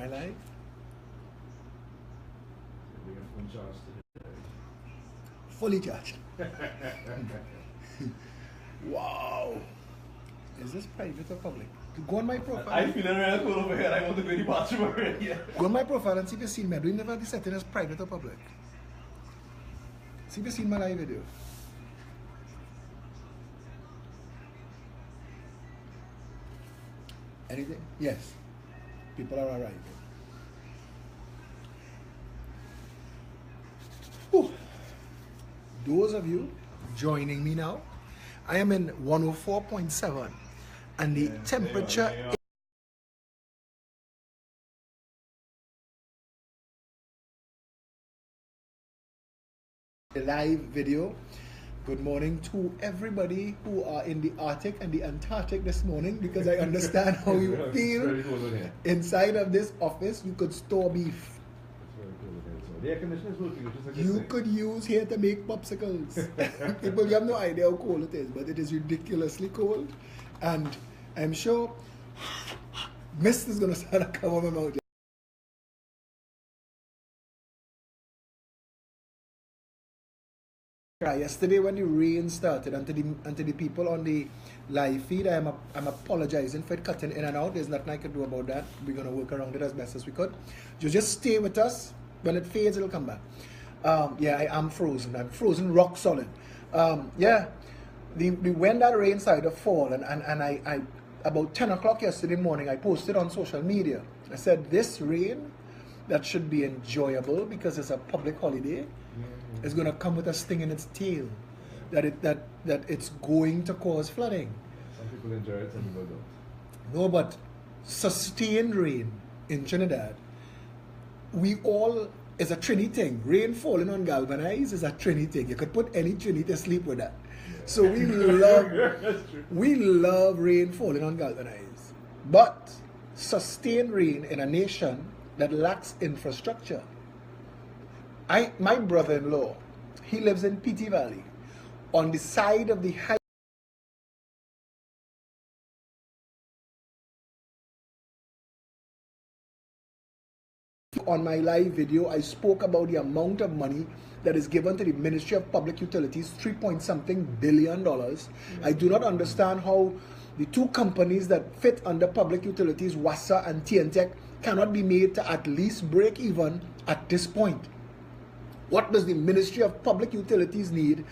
I live? Fully charged. Wow. Is this private or public? Go on my profile. I feel real cool over here. I want to go to the bathroom already. Go on my profile and see if you've seen me. Do you never have the setting as private or public? See if you've seen my live video. Anything? Yes. People are arriving. Whew. Those of you joining me now, I am in 104.7 and the temperature live video. Good morning to everybody who are in the Arctic and the Antarctic this morning, because I understand how you feel. Inside of this office, you could store beef. The air conditioner is working, which is a good You thing. could use here to make popsicles. People, you have no idea how cold it is, but it is ridiculously cold. And I'm sure mist is going to start to come out of my mouth. Yesterday when the rain started, and to the people on the live feed, I'm apologizing for it cutting in and out. There's nothing I can do about that. We're going to work around it as best as we could. Just stay with us. When it fades, it'll come back. Yeah, I am frozen. I'm frozen rock solid. Yeah, when that rain started to fall, and I about 10 o'clock yesterday morning, I posted on social media. I said, this rain that should be enjoyable because it's a public holiday, is going to come with a sting in its tail. That it's going to cause flooding. Some people enjoy it, some people don't. No, but sustained rain in Trinidad, we all, is a Trini thing. Rain falling on galvanized is a Trini thing. You could put any Trini to sleep with that. Yeah. So we love rain falling on galvanized. But sustained rain in a nation that lacks infrastructure. My brother-in-law, he lives in PT Valley. On the side of the high on my live video, I spoke about the amount of money that is given to the Ministry of Public Utilities, $3-point-something billion. I do not understand how the two companies that fit under public utilities, WASA and TNTEC, cannot be made to at least break even at this point. What does the Ministry of Public Utilities need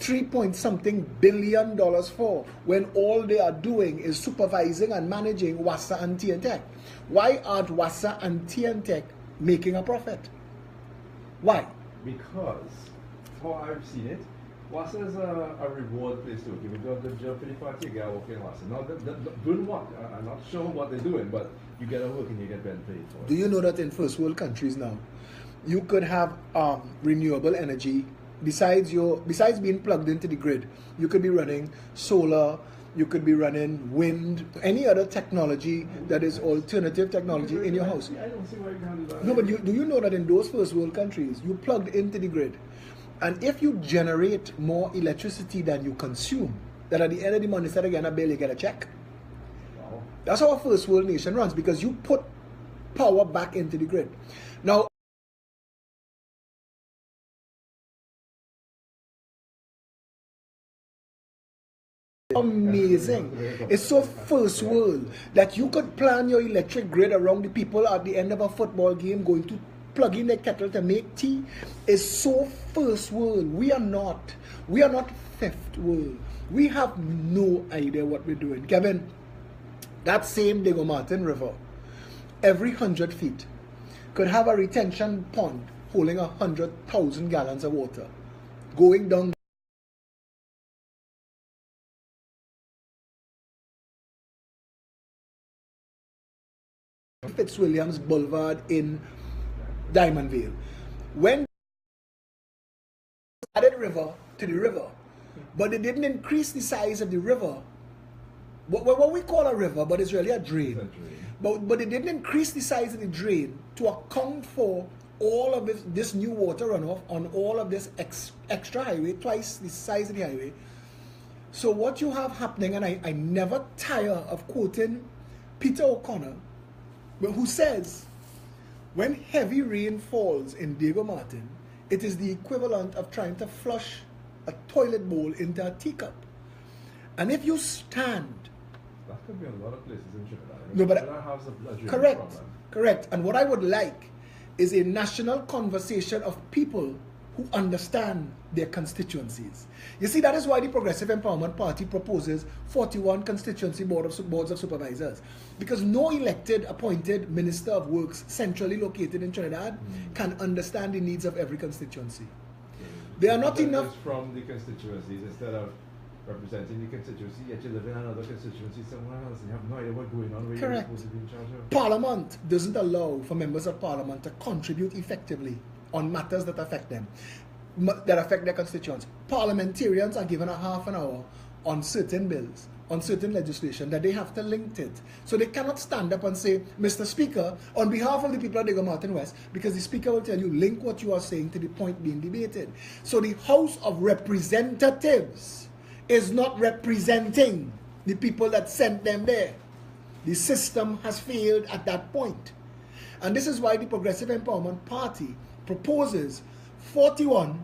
$3-point-something billion for, when all they are doing is supervising and managing WASA and TNTEC? Why aren't WASA and TNTEC making a profit? Why? Because, how I've seen it, WASA is a reward place to work. If you do a good job for the party, you get to work in WASA. Now, doing what? I'm not sure what they're doing, but you get to work and you get paid for it. Do you know that in first world countries now, you could have renewable energy besides being plugged into the grid? You could be running solar, you could be running wind, any other technology that is alternative technology in your house. I don't see why you can't do that. No, but do you know that in those first world countries, you plugged into the grid, and if you generate more electricity than you consume, that at the end of the month, instead of getting a bill, you get a check. Wow. That's how a first world nation runs, because you put power back into the grid. Now, amazing. It's so first world that you could plan your electric grid around the people at the end of a football game going to plug in their kettle to make tea. It's so first world. We are not fifth world. We have no idea what we're doing. Kevin, that same Diego Martin River, every 100 feet could have a retention pond holding 100,000 gallons of water going down Fitzwilliams Boulevard in Diamond Vale. When they added river to the river, but they didn't increase the size of the river, what we call a river, but it's really a drain. But they didn't increase the size of the drain to account for all of this new water runoff on all of this extra highway, twice the size of the highway. So what you have happening, and I never tire of quoting Peter O'Connor, who says When heavy rain falls in Diego Martin, it is the equivalent of trying to flush a toilet bowl into a teacup. And if you stand, That could be a lot of places in Trinidad. No, but- Trinidad has a drainage correct, problem. correct. And what I would like is a national conversation of people who understand their constituencies. You see, that is why the Progressive Empowerment Party proposes 41 constituency boards of supervisors. Because no elected, appointed Minister of Works centrally located in Trinidad can understand the needs of every constituency. There are not That enough... is from the constituencies instead of representing the constituency, yet you live in another constituency somewhere else and you have no idea what's going on where you're Correct. supposed to be in charge of. Parliament doesn't allow for members of Parliament to contribute effectively on matters that affect them, that affect their constituents. Parliamentarians are given a half an hour on certain bills, on certain legislation, that they have to link it. So they cannot stand up and say, Mr. Speaker, on behalf of the people of Diego Martin West, because the Speaker will tell you, link what you are saying to the point being debated. So the House of Representatives is not representing the people that sent them there. The system has failed at that point. And this is why the Progressive Empowerment Party proposes 41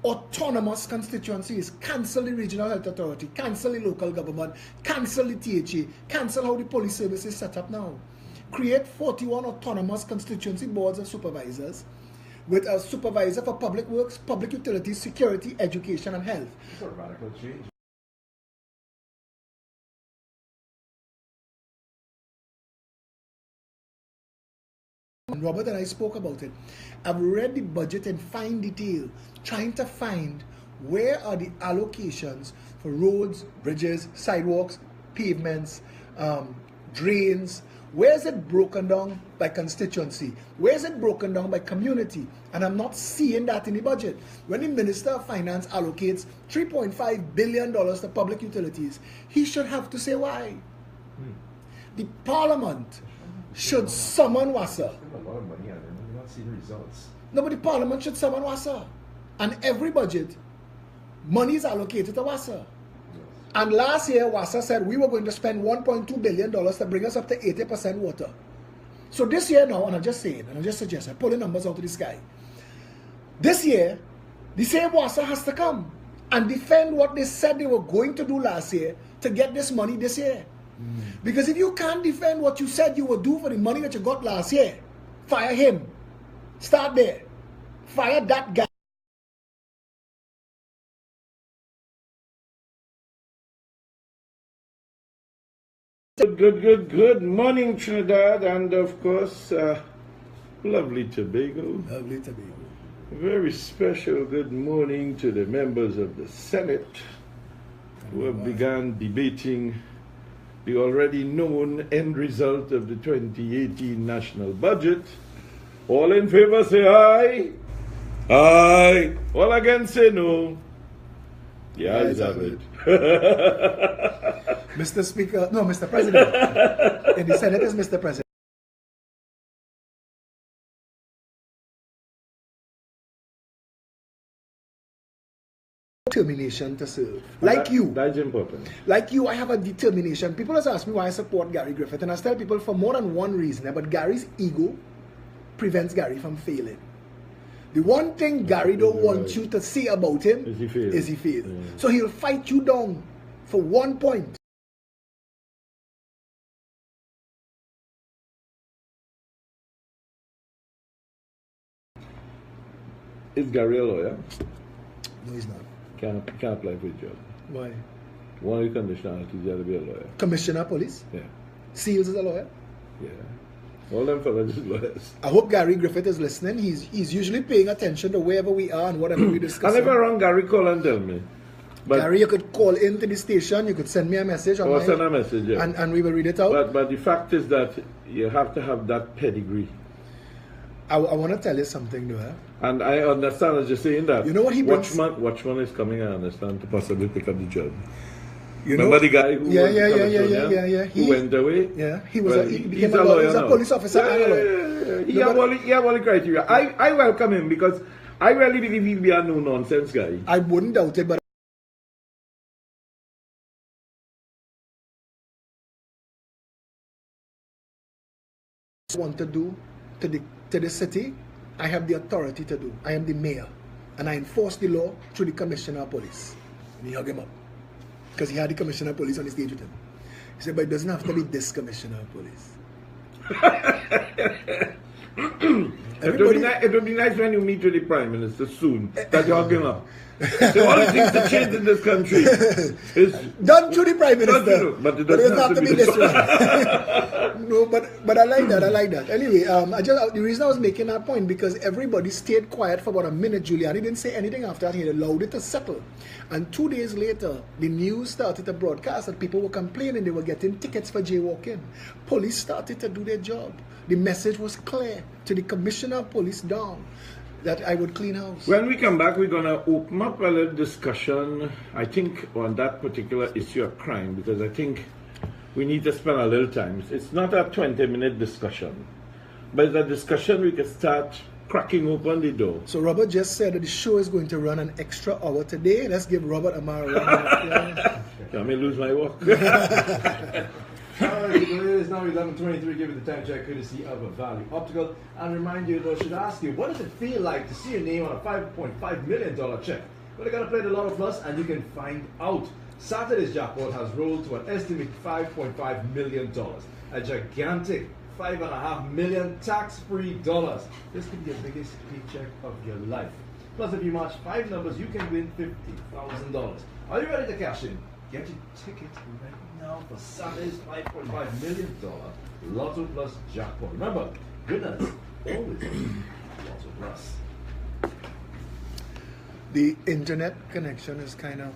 autonomous constituencies. Cancel the regional health authority, cancel the local government, cancel the THA, cancel how the police service is set up now. Create 41 autonomous constituency boards of supervisors with a supervisor for public works, public utilities, security, education, and health. It's a radical change. Robert and I spoke about it. I've read the budget in fine detail, trying to find where are the allocations for roads, bridges, sidewalks, pavements, drains. Where is it broken down by constituency? Where is it broken down by community? And I'm not seeing that in the budget. When the Minister of Finance allocates $3.5 billion to public utilities, he should have to say why. The Parliament should summon WASA. Spend a lot of money on it and you're not seeing results. No, but the Parliament should summon WASA. And every budget, money is allocated to WASA. Yes. And last year, WASA said we were going to spend $1.2 billion to bring us up to 80% water. So this year now, and I'm just saying, and I'm just suggesting, pulling numbers out of the sky. This year, the same WASA has to come and defend what they said they were going to do last year to get this money this year. Because if you can't defend what you said you would do for the money that you got last year, fire him. Start there. Fire that guy. Good morning, Trinidad, and of course, lovely Tobago. Lovely Tobago. Very special good morning to the members of the Senate who have begun debating the already known end result of the 2018 national budget. All in favor say aye. Aye. All against say no. The ayes have it. Mr. Speaker, no, Mr. President. In the Senate is Mr. President. Determination to serve. Like you. That's important. Like you, I have a determination. People always ask me why I support Gary Griffith, and I tell people for more than one reason. But Gary's ego prevents Gary from failing. The one thing Gary don't want you to say about him Is he failed? is he failed. Yeah. So he'll fight you down for 1 point. Is Gary a lawyer? No, he's not. Can't apply for a job. Why? One of the conditionalities, you have to be a lawyer. Commissioner Police. Yeah. Seals is a lawyer. Yeah. All them fellas is lawyers. I hope Gary Griffith is listening. He's usually paying attention to wherever we are and whatever we discuss. I never rang Gary, call and tell me. But, Gary, you could call into the station. You could send me a message. or send a message, yeah. and we will read it out. But the fact is that you have to have that pedigree. I want to tell you something, though. And I understand as you're saying that. You know what he brings? Watchman is coming, I understand, to possibly pick up the job. You Remember know, the guy who yeah, was yeah, yeah, yeah, California, yeah, yeah. who went away? Yeah, he was. Well, He he's became a a lawyer He's a now. police officer and a lawyer. He No, have but all the criteria. I welcome him because I really believe he'll be a no-nonsense guy. I wouldn't doubt it, but want to do to the to the city, I have the authority to do. I am the mayor. And I enforce the law through the commissioner of police. And he hug him up. Because he had the commissioner of police on the stage with him. He said, but it doesn't have to be this commissioner of police. It would be nice when you meet with the Prime Minister soon that you hug him up. So all the things that change in this country is done through the Prime Minister. But it doesn't have to be this one. No, but I like that. Anyway, the reason I was making that point because everybody stayed quiet for about a minute. Giuliani didn't say anything after that. He allowed it to settle. And 2 days later, the news started to broadcast that people were complaining they were getting tickets for jaywalking. Police started to do their job. The message was clear to the commissioner of police down that I would clean house. When we come back, we're going to open up a little discussion, I think, on that particular issue of crime, because I think we need to spend a little time. It's not a 20-minute discussion, but it's a discussion we can start cracking open the door. So Robert just said that the show is going to run an extra hour today. Let's give Robert Amar a round of applause. I may lose my work. Alright, it is now 11:23. Give it the time check courtesy of a Value Optical. And remind you, though, should ask you, what does it feel like to see your name on a $5.5 million check? Well, you gotta play the Lotto Plus and you can find out. Saturday's jackpot has rolled to an estimated $5.5 million. A gigantic $5.5 million tax-free dollars. This could be the biggest paycheck of your life. Plus, if you match 5 numbers, you can win $50,000. Are you ready to cash in? Get your ticket right now for Saturday's $5.5 million Lotto Plus jackpot. Remember, winners always Lotto Plus. The internet connection is kind of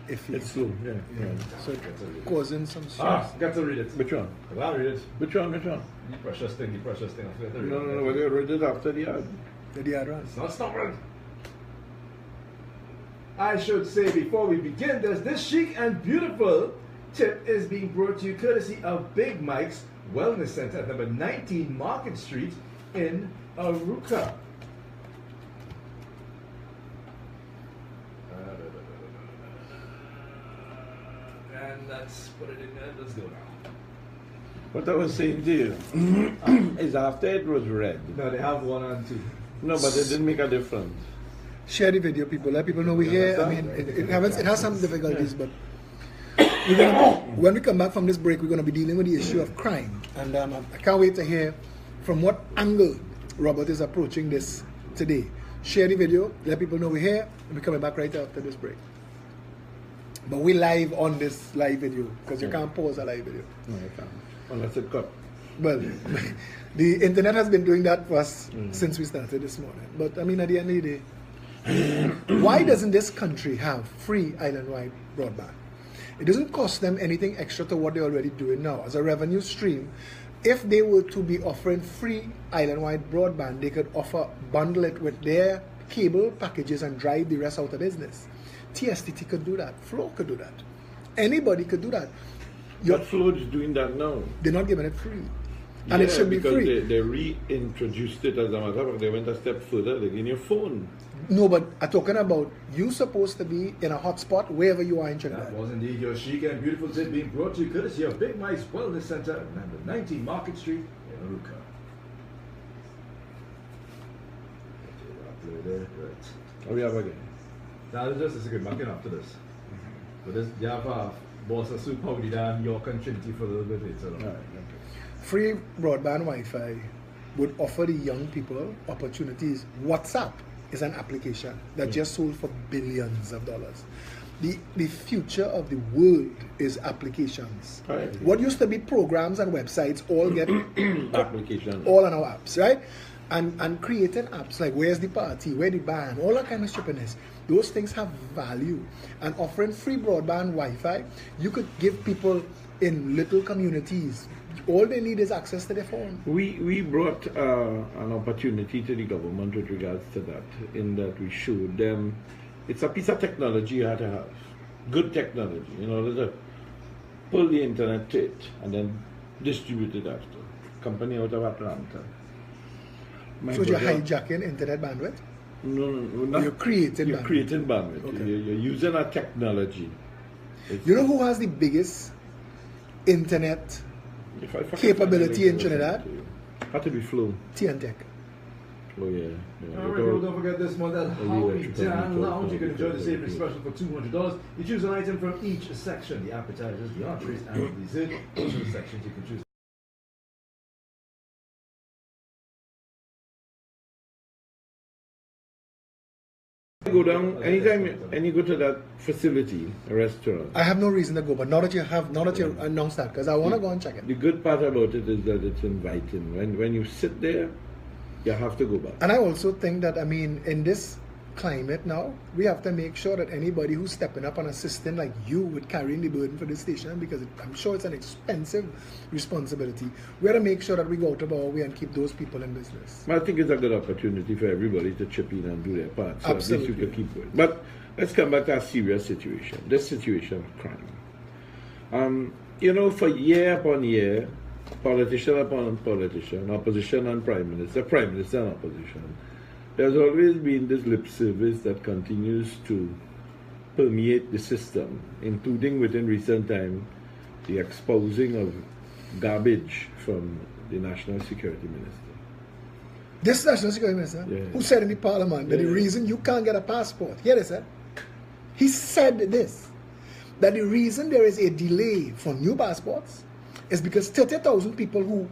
iffy. It's slow, yeah. So it's causing some stress. Got to read it. Which one? I'll read it. Which one? The precious thing. I forgot to read it. No, we read it after the ad. The ad runs. It's not stubborn. I should say before we begin this chic and beautiful tip is being brought to you courtesy of Big Mike's Wellness Center at number 19 Market Street in Arouca. And let's put it in there. Let's go now. What I was saying to you is after it was read. No, they have 1 and 2. No, but it didn't make a difference. Share the video, people. Let people know we're here. I mean, it has some difficulties, but when we come back from this break, we're going to be dealing with the issue of crime. And I can't wait to hear from what angle Robert is approaching this today. Share the video. Let people know we're here. And we're coming back right after this break. But we're live on this live video because you can't pause a live video. No, you can't. Unless it cut. Well, the internet has been doing that for us since we started this morning. But I mean, at the end of the day, why doesn't this country have free island-wide broadband? It doesn't cost them anything extra to what they're already doing now. As a revenue stream, if they were to be offering free island-wide broadband, they could bundle it with their cable packages and drive the rest out of business. TSTT could do that. Flow could do that. Anybody could do that. But Flow is doing that now. They're not giving it free. And it should be free. They reintroduced it as a matter of fact. They went a step further. They give you a phone. No, but I'm talking about you supposed to be in a hotspot wherever you are in Trinidad. That was indeed your chic and beautiful tip being brought to you courtesy of Big Mike's Wellness Center at number 19 Market Street in Arouca. Oh, we have again. Now, this is a good market after this. But this, you have boss of soup, how did York and Trinity for a little bit later on. All right, Free broadband Wi-Fi would offer the young people opportunities. WhatsApp is an application that just sold for billions of dollars. The future of the world is applications. Right. What used to be programs and websites all get application. all on our apps, right? And creating apps like Where's the Party, Where the Band, all that kind of stupidness. Those things have value. And offering free broadband Wi-Fi, you could give people in little communities. All they need is access to their phone. We brought an opportunity to the government with regards to that, in that we showed them it's a piece of technology you have to have. Good technology, in order to pull the internet to it and then distribute it after. Company out of Atlanta. So you're hijacking internet bandwidth? No, not. You're creating bandwidth. Creating bandwidth. Okay. You're using a technology. You know who has the biggest internet capability in Trinidad? Had to be Flow. TNTech. Oh yeah. All right, people, don't forget this month at Howie electrical Dan vehicle, Lounge. You can enjoy the vehicle, savory vehicle. special for $200. You choose an item from each section: the appetizers, the entrees, and the dessert. Those are the sections you can choose. Go down anytime, and you go to that facility, a restaurant. I have no reason to go, but now that you announced that, because I want to go and check it. The good part about it is that it's inviting. When you sit there, you have to go back. And I also think that, I mean, in this climate now, we have to make sure that anybody who's stepping up and assisting like you with carrying the burden for this station, because I'm sure it's an expensive responsibility, we have to make sure that we go out of our way and keep those people in business. I think it's a good opportunity for everybody to chip in and do their part. So Absolutely. at least you can keep going. But let's come back to a serious situation. This situation of crime. You know, for year upon year, politician upon politician, opposition and prime minister and opposition, there's always been this lip service that continues to permeate the system, including within recent time the exposing of garbage from the National Security Minister. This National Security Minister, Yeah. who said in the Parliament that the Yeah. reason you can't get a passport, here they said, he said this, that the reason there is a delay for new passports is because 30,000 people who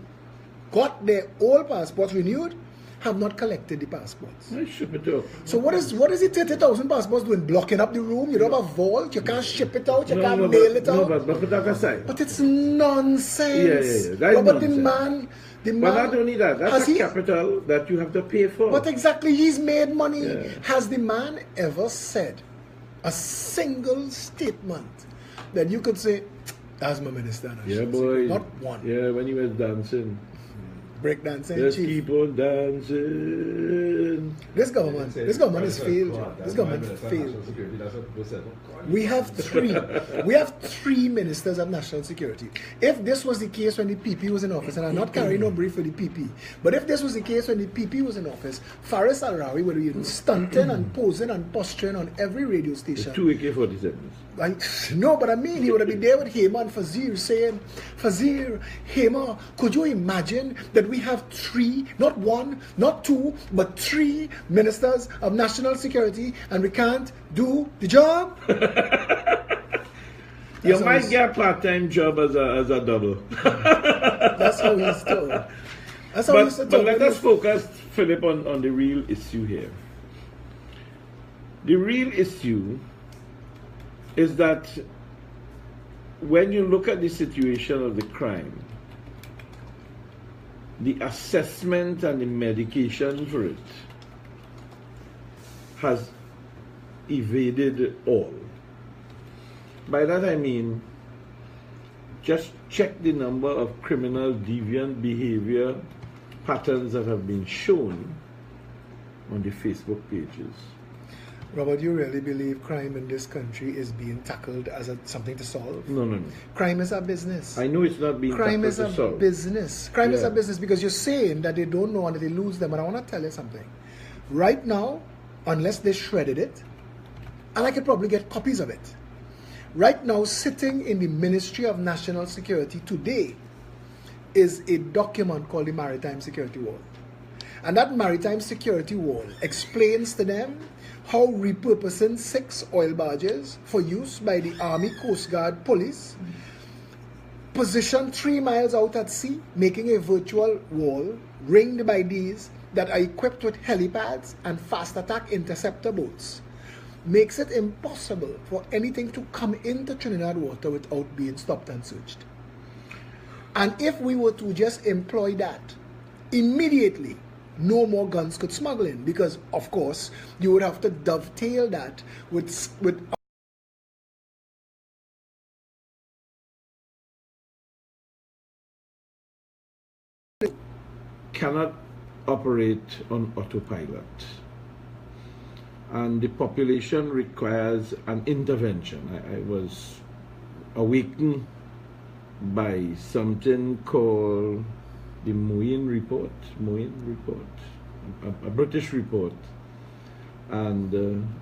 got their old passports renewed have not collected the passports. I ship it up. So what is the 30,000 passports doing? Blocking up the room? You don't have a vault? You can't ship it out? You can't mail it out? But put that aside. But it's nonsense. Yeah. That is But the nonsense. man, But not only that, has that's a he- capital that you have to pay for. But exactly, he's made money. Yeah. Has the man ever said a single statement that you could say, that's my minister? and I Yeah, should boy. say." Not one. Yeah, when he was dancing. Breakdancing, Just chief. keep on dancing. This government is failed. This government failed. National security, that's what people said. We have three ministers of national security. If this was the case when the PP was in office, and I'm not carrying no brief for the PP, but if this was the case when the PP was in office, Faris Al-Rawi would be stunting and posing and posturing on every radio It's station. 2 AK-47s. No, but I mean, he would have been there with Hema and Fazir saying, Fazir, Hema, could you imagine that we have three, not one, not two, but three ministers of national security and we can't do the job? You That's might how get a part-time job as a double. That's how he's told. That's how he's told. But let us focus, Philip, on the real issue here. The real issue is that when you look at the situation of the crime, the assessment and the medication for it has evaded all. By that I mean, just check the number of criminal deviant behavior patterns that have been shown on the Facebook pages. Robert, you really believe crime in this country is being tackled as something to solve? No. Crime is a business. I know it's not being Crime tackled is to a solve. business. Crime is a Yeah. business because you're saying that they don't know and that they lose them. And I want to tell you something. Right now, unless they shredded it, and I could probably get copies of it. Right now, sitting in the Ministry of National Security today is a document called the Maritime Security Wall. And that Maritime Security Wall explains to them how repurposing 6 oil barges for use by the Army, Coast Guard, Police, positioned 3 miles out at sea, making a virtual wall ringed by these that are equipped with helipads and fast attack interceptor boats, makes it impossible for anything to come into Trinidad water without being stopped and searched. And if we were to just employ that immediately, no more guns could smuggle in, because of course you would have to dovetail that with cannot operate on autopilot. And the population requires an intervention. I was awakened by something called the Moyne Report, a British report, and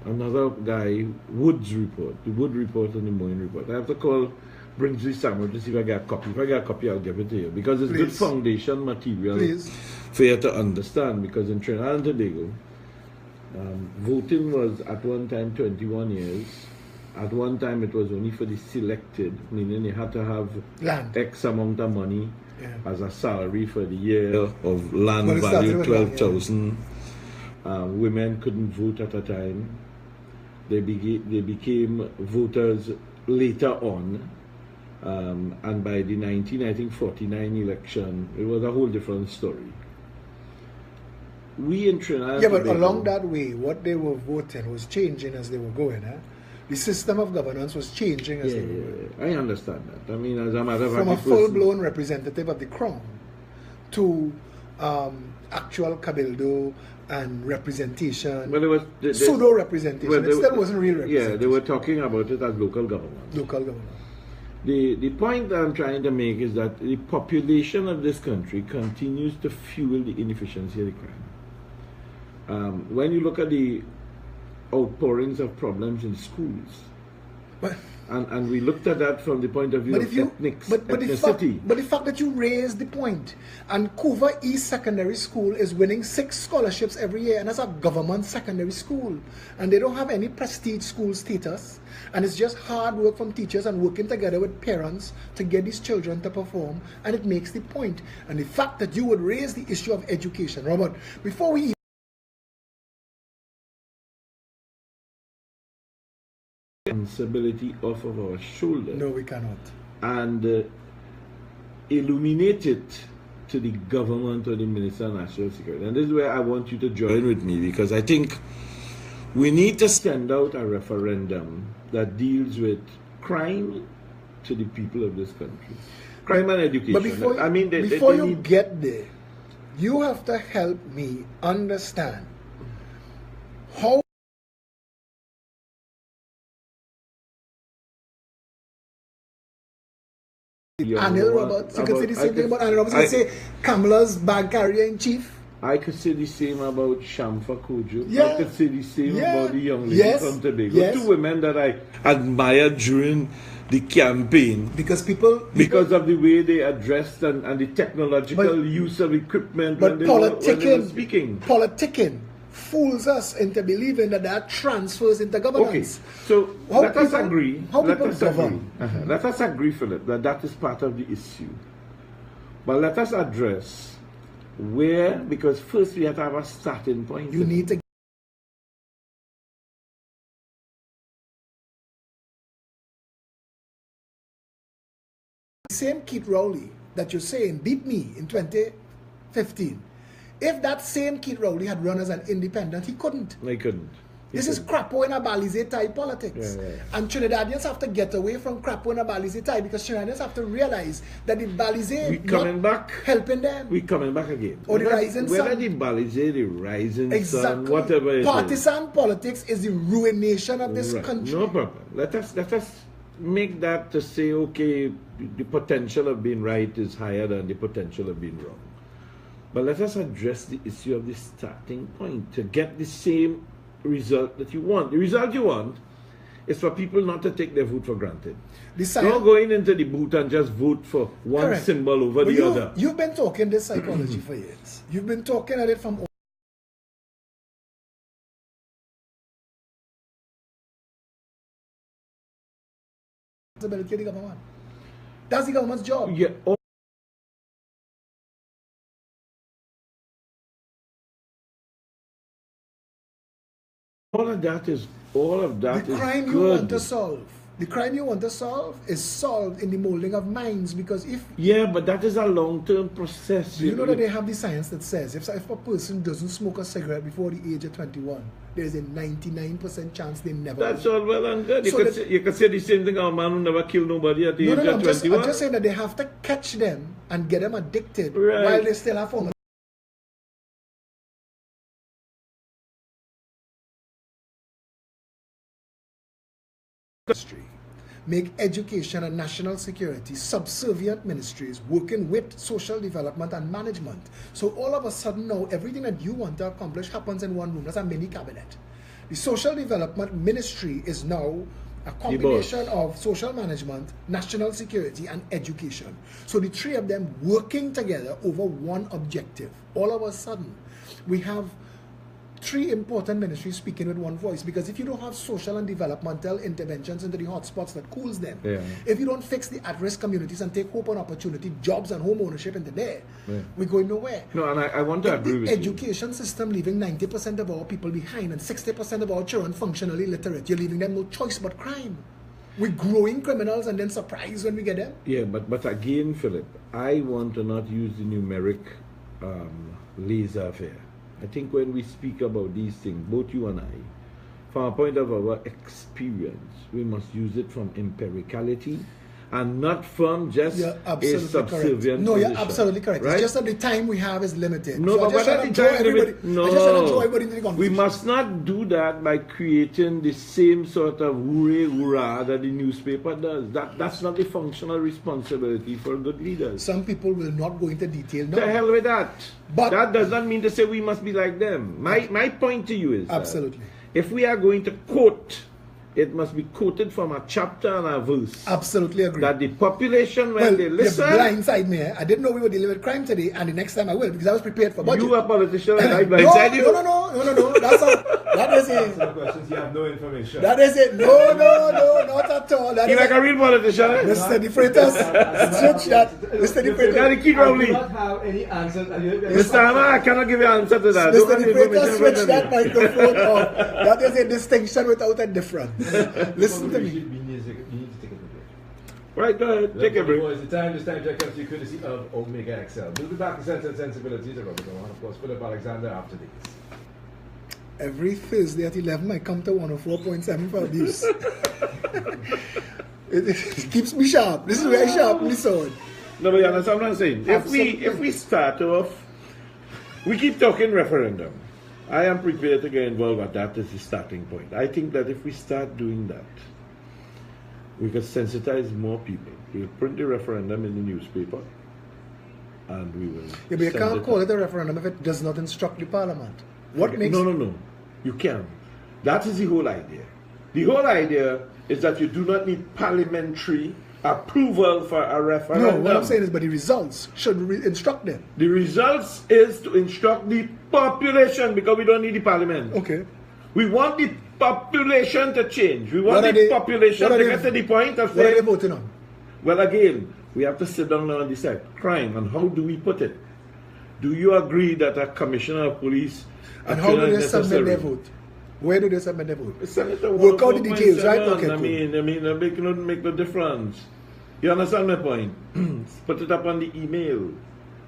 another guy, Wood's report, the Wood report and the Moyne report. I have to call brings this sandwich to see if I get a copy. If I get a copy, I'll give it to you. Because it's good Please. foundation material Please. for you to understand. Because in Trinidad and Tobago, voting was at one time 21 years. At one time, it was only for the selected, meaning you had to have Land. X amount of money Yeah. as a salary for the year of land Well, it started value, with land, 12,000. Women couldn't vote at a time. They became voters later on. And by the 1949 election, it was a whole different story. We in Trinidad. Yeah, but Tobago- along that way, what they were voting was changing as they were going. The system of governance was changing as Yeah, they were yeah, going. yeah. I understand that. I mean, as a matter of fact, From a it was- full-blown representative of the crown to actual cabildo and representation, Well, it was pseudo representation. well, It they still were- wasn't real representation. Yeah, they were talking about it as local government. Local government. The point that I'm trying to make is that the population of this country continues to fuel the inefficiency of the crime. When you look at the outpourings of problems in schools, But and we looked at that from the point of view But of if you, ethnicity. but the fact that you raised the point, and Couva East Secondary School is winning 6 scholarships every year, and that's a government secondary school, and they don't have any prestige school status, and it's just hard work from teachers and working together with parents to get these children to perform, and it makes the point. And the fact that you would raise the issue of education, Robert, before we Responsibility off of our shoulder. no, we cannot. And illuminate it to the government or the Minister of National Security. And this is where I want you to join with me, because I think we need to send out a referendum that deals with crime to the people of this country. Crime and education. But before you, I mean, they before you need, get there, you have to help me understand how Anil Roberts, you can say the same thing about Anil Roberts. You can say Kamala's bag carrier in chief. I could say the same about Shamfa Kojo. Yeah. I could say the same Yeah. about the young lady Yes. from Tobago. Yes. 2 women that I admired during the campaign Because people because of the way they addressed and the technological But- use of equipment but when they were speaking. politicking fools us into believing that transfers into Okay, governance. so How let us people- agree. how Let people us agree. govern. Let us agree, Philip, that is part of the issue. But let us address where, because first we have to have a starting point. You need to same Keith Rowley that you're saying beat me in 2015. If that same Keith Rowley had run as an independent, he couldn't. I couldn't. This is crapo in a Balize type politics. Yeah, yeah. And Trinidadians have to get away from crapo in a Balize type, because Trinidadians have to realize that the Balize We coming back. helping them. We coming back again. Or the Whether- rising whether sun. the Balize, the rising Exactly. sun, whatever it is. Partisan politics is the ruination of this Right. country. No problem. Let us make that to say, okay, the potential of being right is higher than the potential of being wrong. But let us address the issue of the starting point to get the same result that you want. The result you want is for people not to take their vote for granted. The Not science, going into the booth and just vote for one Correct. symbol over But the other. you've been talking this psychology for years. You've been talking at it from responsibility of the government. That's the government's job. Yeah, all of that is The crime you good. want to solve. The crime you want to solve is solved in the molding of minds, because if Yeah, but that is a long-term process. do you know that they have the science that says if a person doesn't smoke a cigarette before the age of 21, there's a 99% chance they never That's will. all well and good. You, So could that- say, you could say the same thing about a man who never killed nobody at the No, age no, no, of I'm just 21. saying that they have to catch them and get them addicted Right. while they still have fun. Industry. Make education and national security subservient ministries working with social development and management. So all of a sudden now, everything that you want to accomplish happens in one room. That's a mini cabinet. The social development ministry is now a combination of social management, national security, and education. So the three of them working together over one objective. All of a sudden, we have three important ministries speaking with one voice, because if you don't have social and developmental interventions into the hotspots that cools them, if you don't fix the at-risk communities and take hope and opportunity, jobs and home ownership into there, we're going nowhere. No, and I want to agree with you. The education system leaving 90% of our people behind and 60% of our children functionally illiterate, you're leaving them no choice but crime. We're growing criminals and then surprised when we get them. Yeah, but again, Philip, I want to not use the numeric laissez-faire. I think when we speak about these things, both you and I, from a point of our experience, we must use it from empiricality and not from just a subservient No, position, you're absolutely correct. right? It's just that the time we have is limited. No, so but at the time, we must not do that by creating the same sort of hooray that the newspaper does. That's not the functional responsibility for good leaders. Some people will not go into detail now. The hell with that. But that does not mean to say we must be like them. My point to you is absolutely, if we are going to quote, it must be quoted from a chapter and a verse. Absolutely agree. That the population, when they listen... You blindside me. I didn't know we were dealing with crime today, and the next time I will, because I was prepared for budget. You a politician and I blindside you? No. That is it. Answer the questions, you have no information. That is it. No, not at all. That You're like a real politician. Mr. De Freitas, switch that. Mr. De Freitas. Daddy, keep I rolling. do not have any answers. Mr. Hammer, I cannot give you an answer to that. Mr. De Freitas, switch that microphone off. That is a distinction without a difference. Listen to me. We need to take a break. Right, go ahead. Take a break. This time check comes to you courtesy of Omega XL. We'll be back to Sense and Sensibilities. Robert Owen, of course, Philip Alexander after this. Every Thursday at 11, I come to 104.7 for abuse. it keeps me sharp. This is where I sharpen the sword. No, but you understand what I'm saying? If we start off, we keep talking referendum. I am prepared to get involved, but that is the starting point. I think that if we start doing that, we can sensitize more people. We'll print the referendum in the newspaper, and we will. Yeah, but you can't call it a referendum if it does not instruct the parliament. What makes No. You can. That is the whole idea. The whole idea is that you do not need parliamentary approval for a referendum. No, what I'm saying is, but the results should instruct them. The results is to instruct the population, because we don't need the parliament. Okay. We want the population to change. We want the population to get to the point of saying... What are they voting on? Well, again, we have to sit down now and decide. Crime, and how do we put it? Do you agree that a commissioner of police... And how do they submit their vote? Where do they submit their vote? Senator, work out the details, right? Okay, cool. I mean, it make no difference. You understand my point? Put it up on the email.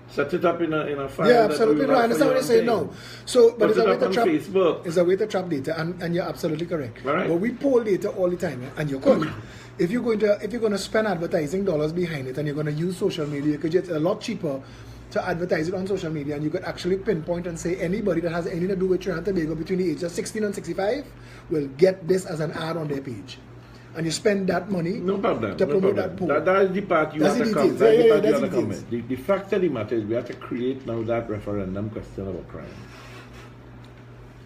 Set it up in a file. Yeah, absolutely. No, I understand what you're saying now. So, but it's a way to trap Facebook. It's a way to trap data, and you're absolutely correct. All right. But we poll data all the time, and you're correct. If you're going to spend advertising dollars behind it, and you're going to use social media, because it's a lot cheaper to advertise it on social media, and you could actually pinpoint and say anybody that has anything to do with Trinidad and Tobago between the ages of 16 and 65 will get this as an ad on their page. And you spend that money to promote that poll. That is the part you have to come. The fact of the matter is we have to create now that referendum question about crime.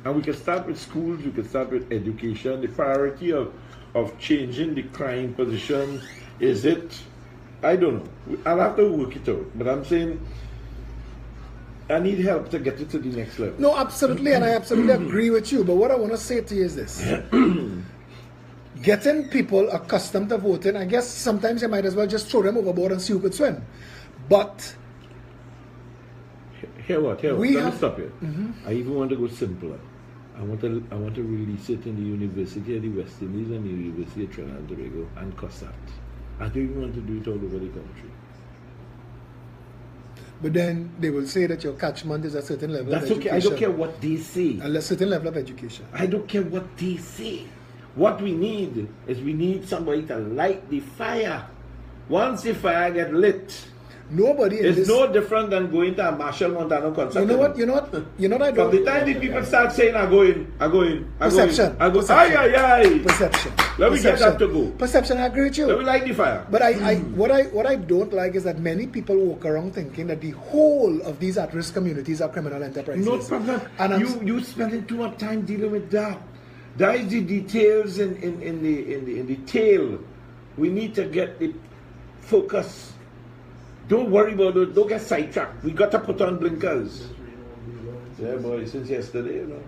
And we can start with schools, we can start with education. The priority of changing the crime position, is it? I don't know. I'll have to work it out. But I'm saying I need help to get it to the next level. No, absolutely, and I absolutely agree with you. But what I want to say to you is this. Getting people accustomed to voting, I guess sometimes you might as well just throw them overboard and see who could swim. But Let me stop you. I even want to go simpler. I want to release it in the University of the West Indies and the University of Trinidad and Tobago and COSAT. I don't even want to do it all over the country. But then they will say that your catchment is a certain level of education. That's okay. I don't care what they say. A certain level of education. I don't care what they say. What we need is somebody to light the fire. Once the fire gets lit, it's no different than going to a Marshall Montano concert. You know what I don't. From the time the people start saying, I go in. Perception. Perception. Let me get that to go. Perception, I agree with you. Let me light the fire. But what I don't like is that many people walk around thinking that the whole of these at-risk communities are criminal enterprises. No problem. And you spending too much time dealing with that. That is the details in the tail. We need to get the focus. Don't worry about it. Don't get sidetracked. We got to put on blinkers. Yeah, boy, since yesterday, you know.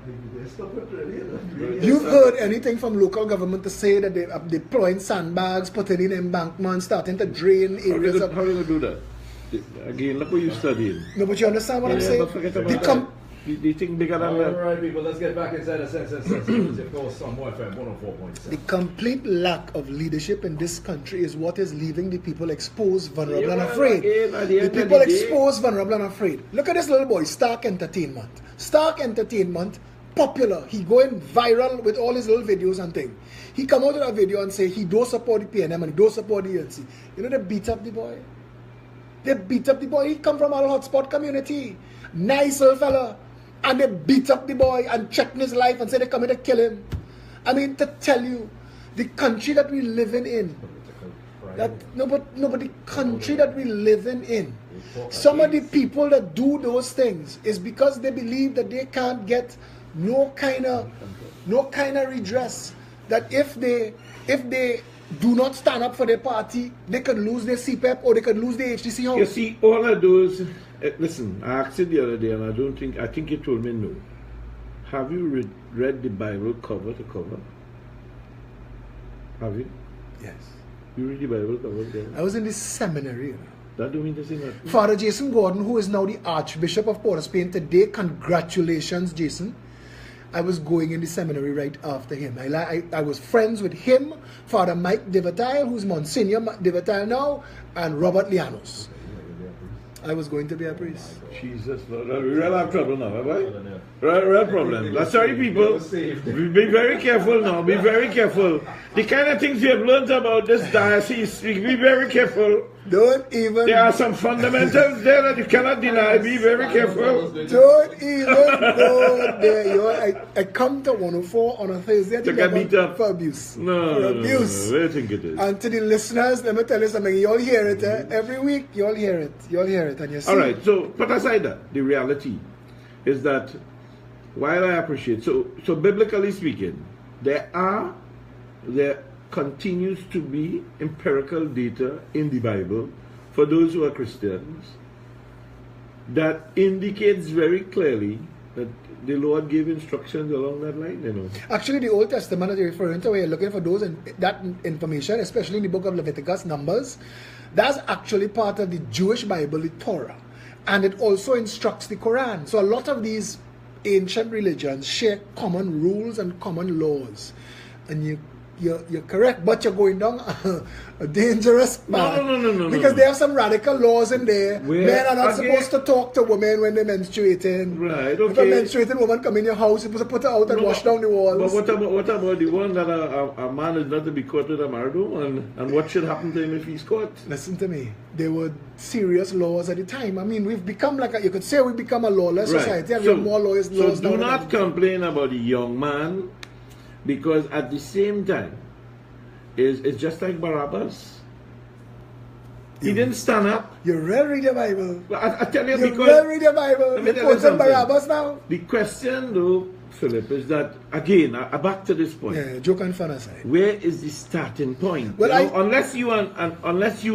You've heard anything from local government to say that they are deploying sandbags, putting in embankments, starting to drain areas of... How are they going to do that? Again, look what you're studying. No, but you understand what I'm saying? But forget about that. You think bigger than that? All right, people, let's get back inside the Sense and Sensibility. Of course, on FM 104.7. The complete lack of leadership in this country is what is leaving the people exposed, vulnerable, and afraid. The people exposed, vulnerable, and afraid. Look at this little boy, Stark Entertainment. Stark Entertainment, popular. He going viral with all his little videos and things. He come out with a video and say he don't support the PNM and he don't support the ANC. You know they beat up the boy? They beat up the boy. He come from a hotspot community. Nice little fella. And they beat up the boy and threaten his life and say they're coming to kill him. I mean, to tell you, the country that we living in, but the country that we living in, some of the people that do those things is because they believe that they can't get no kind of redress. That if they do not stand up for their party, they could lose their CPEP or they could lose their HTC house. You see, all of those. Listen, I asked you the other day, and I think you told me no. Have you read the Bible cover to cover? Have you? Yes. You read the Bible cover to cover? I was in this seminary. You know. That don't mean to say nothing. Father Jason Gordon, who is now the Archbishop of Port of Spain today, congratulations, Jason. I was going in the seminary right after him. I was friends with him, Father Mike Devatile, who's Monsignor Devatile now, and Robert Lianos. I was going to be a priest. Jesus, Lord. We really have trouble now, have I? Real problem. Sorry, people. Be very careful now. Be very careful. The kind of things you have learned about this diocese, be very careful. Don't even... There are some fundamentals there that you cannot deny. Be very careful. Don't even go there. I come to 104 on a Thursday to get beat up for abuse. No, for abuse. Where do you think it is? And to the listeners, let me tell you something. You'll hear it every week. You'll hear it. You'll hear it. And you see. All right. So put aside that. The reality is that while I appreciate, so biblically speaking, there continues to be empirical data in the Bible for those who are Christians that indicates very clearly that the Lord gave instructions along that line, you know. Actually, the Old Testament that you're referring to, where you're looking for those that information, especially in the book of Leviticus, Numbers, that's actually part of the Jewish Bible, the Torah. And it also instructs the Quran. So a lot of these ancient religions share common rules and common laws. And you're correct, but you're going down a dangerous path. No. Because there are some radical laws in there. Men are not again, supposed to talk to women when they're menstruating. Right, If a okay. menstruating woman come in your house, you're supposed to put her out and wash down the walls. But what about the one that a man is not to be caught with a married woman? And what should happen to him if he's caught? Listen to me. There were serious laws at the time. I mean, we've become you could say we've become a lawless society. And we have more laws so now. Do not complain about the young man, because at the same time, it's just like Barabbas. He didn't stand up. You really read the Bible. I tell you, You because really read the Bible. let me You're tell you quoting something. Barabbas now. The question, though, Philip, is that again, back to this point. Yeah, joke and fun aside. Where is the starting point? Well, You know, unless you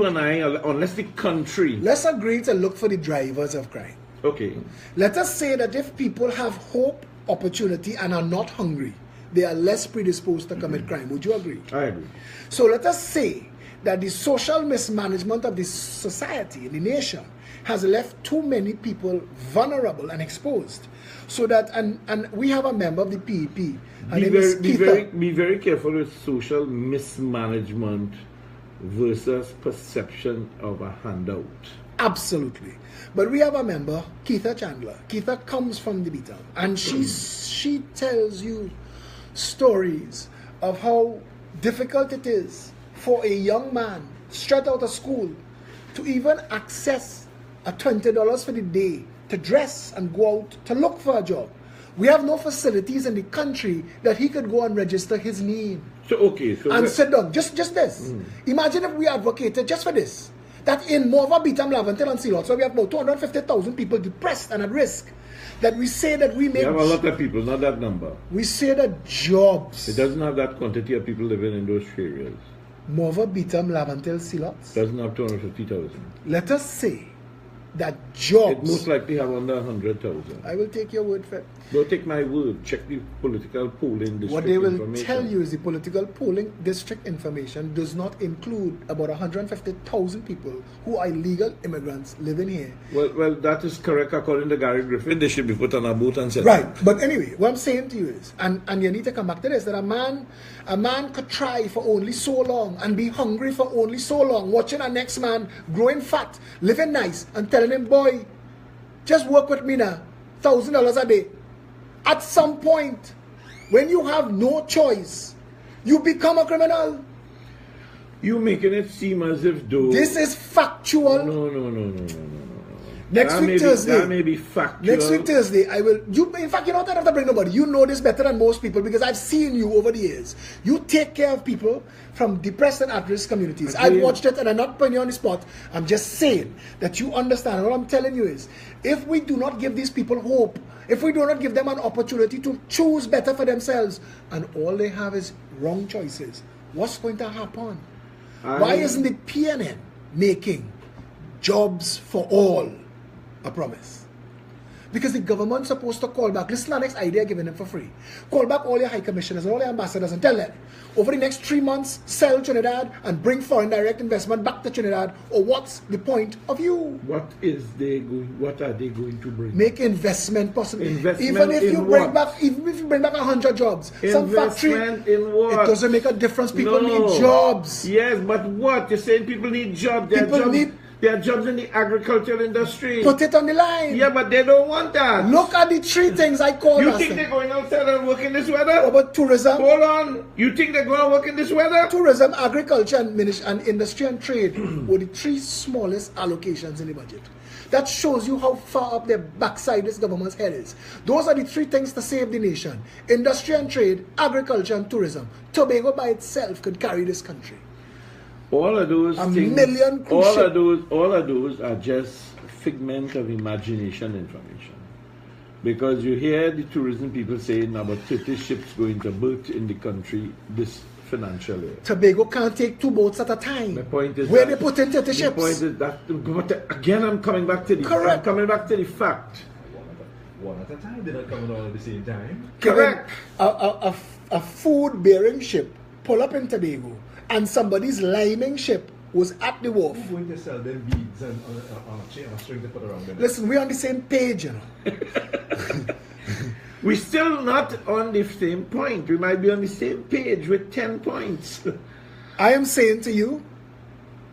and I, unless the country. Let's agree to look for the drivers of crime. Okay. Let us say that if people have hope, opportunity, and are not hungry, they are less predisposed to commit crime. Would you agree? I agree. So let us say that the social mismanagement of the society, the nation, has left too many people vulnerable and exposed. So that, and we have a member of the PEP. Be very careful with social mismanagement versus perception of a handout. Absolutely. But we have a member, Keitha Chandler. Keitha comes from the B-Town, and she tells you stories of how difficult it is for a young man straight out of school to even access a $20 for the day to dress and go out to look for a job. We have no facilities in the country that he could go and register his name. And sit down. Just this. Imagine if we advocated just for this. That in Morva, Beetham, Laventille and Sealot, so we have about 250,000 people depressed and at risk. that we say that we We make, have a lot of people, not that number. we say that jobs, It doesn't have that quantity of people living in those areas. Mova Bitam Lavantel Silots, Doesn't have 250,000. let us say that It jobs, most likely have under 100,000. I will take your word for it. Don't take my word. Check the political polling district What they will information. tell you is the political polling district information does not include about 150,000 people who are illegal immigrants living here. Well, that is correct according to Gary Griffin. They should be put on a boat and sent. Right, but anyway, what I'm saying to you is, and you need to come back to this, that a man could try for only so long and be hungry for only so long, watching a next man growing fat, living nice, and telling him, boy, just work with me now, $1,000 a day. At some point, when you have no choice, you become a criminal. You making it seem as if though This is factual. No. Next That week may be- Thursday. that may be factual. Next week Thursday, I will. You, in fact, you don't have to bring nobody. You know this better than most people because I've seen you over the years. You take care of people from depressed and at-risk communities. I've Agreed. watched it, and I'm not putting you on the spot. I'm just saying that you understand. And what I'm telling you is, if we do not give these people hope, if we do not give them an opportunity to choose better for themselves, and all they have is wrong choices, what's going to happen? Why isn't the PNN making jobs for all a promise? Because the government's supposed to call back. Listen to the next idea given them for free. Call back all your high commissioners and all your ambassadors and tell them, over the next 3 months, sell Trinidad and bring foreign direct investment back to Trinidad, or what's the point of you? What are they going to bring? Make investment possible. Investment even if in you bring what? back, even if you bring back 100 jobs, some factory, Investment in what? it doesn't make a difference. People No. need jobs. Yes, but what? You're saying people need jobs. There are jobs in the agricultural industry. Put it on the line. Yeah, but they don't want that. Look at the 3 things I call You us. think they're going outside and work in this weather? About tourism, Hold on. You think they're going to work in this weather? tourism, agriculture, and industry and trade were the 3 smallest allocations in the budget. That shows you how far up the backside this government's head is. Those are the 3 things to save the nation: industry and trade, agriculture, and tourism. Tobago by itself could carry this country. All of those A things, million cruise all ship. of those are just figment of imagination information. Because you hear the tourism people saying about 30 ships going to berth in the country this financial year. Tobago can't take 2 boats at a time. My point is where that- they put in 30 The ships. point is that, but again, I'm coming back to the Correct. I'm coming back to the fact. One at a time. They're not coming all at the same time. Correct. A food-bearing ship pull up in Tobago, and somebody's liming ship was at the wharf. Who's going to sell them beads and on a chain or string to put around them? Listen, we're on the same page, you know. We're still not on the same point. We might be on the same page with 10 points. I am saying to you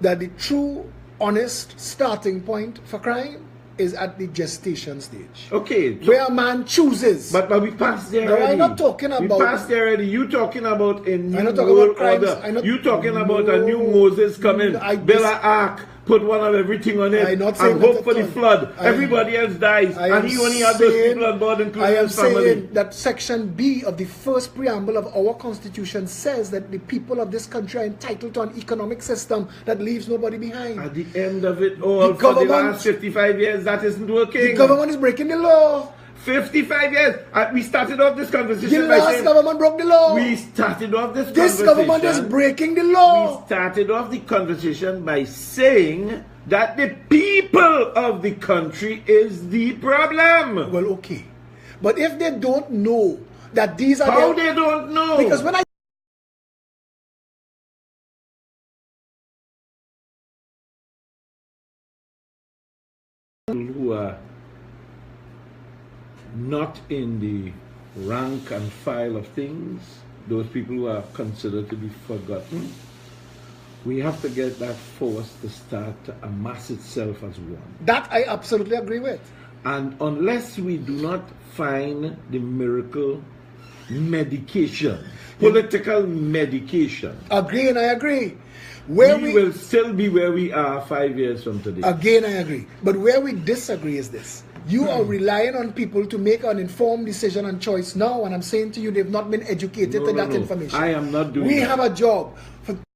that the true, honest starting point for crime is at the gestation stage. Okay. Where a man chooses. But we passed there No, I'm already. not talking We about- passed there already. You talking about a new not talking world about crimes. order. I'm not- You talking about a new No. Moses coming, I build dis- an ark, put one of everything on it, I'm not saying and that hope at for the all. flood. I am- Everybody else dies, I and am he only had those saying- people on board, I including am his family. saying that Section B of the first preamble of our Constitution says that the people of this country are entitled to an economic system that leaves nobody behind. At the end of it all, The for the government- last 55 years, that isn't working. The government is breaking the law. 55 years. We started off this The conversation by last saying, government broke the law. we started off this This conversation. government is breaking the We law. started off the conversation by saying that the people of the country is the problem. Well, okay. But if they don't know that these are How their- they don't know? because when I who are not in the rank and file of things, those people who are considered to be forgotten, we have to get that force to start to amass itself as one. that I absolutely agree with. And unless we do not find the miracle medication, political medication, Agree, and I agree. Where we will still be where we are 5 years from today. Again, I agree. But where we disagree is this. You are relying on people to make an informed decision and choice now, and I'm saying to you, they've not been educated to that information. I am not doing We that. have a job. For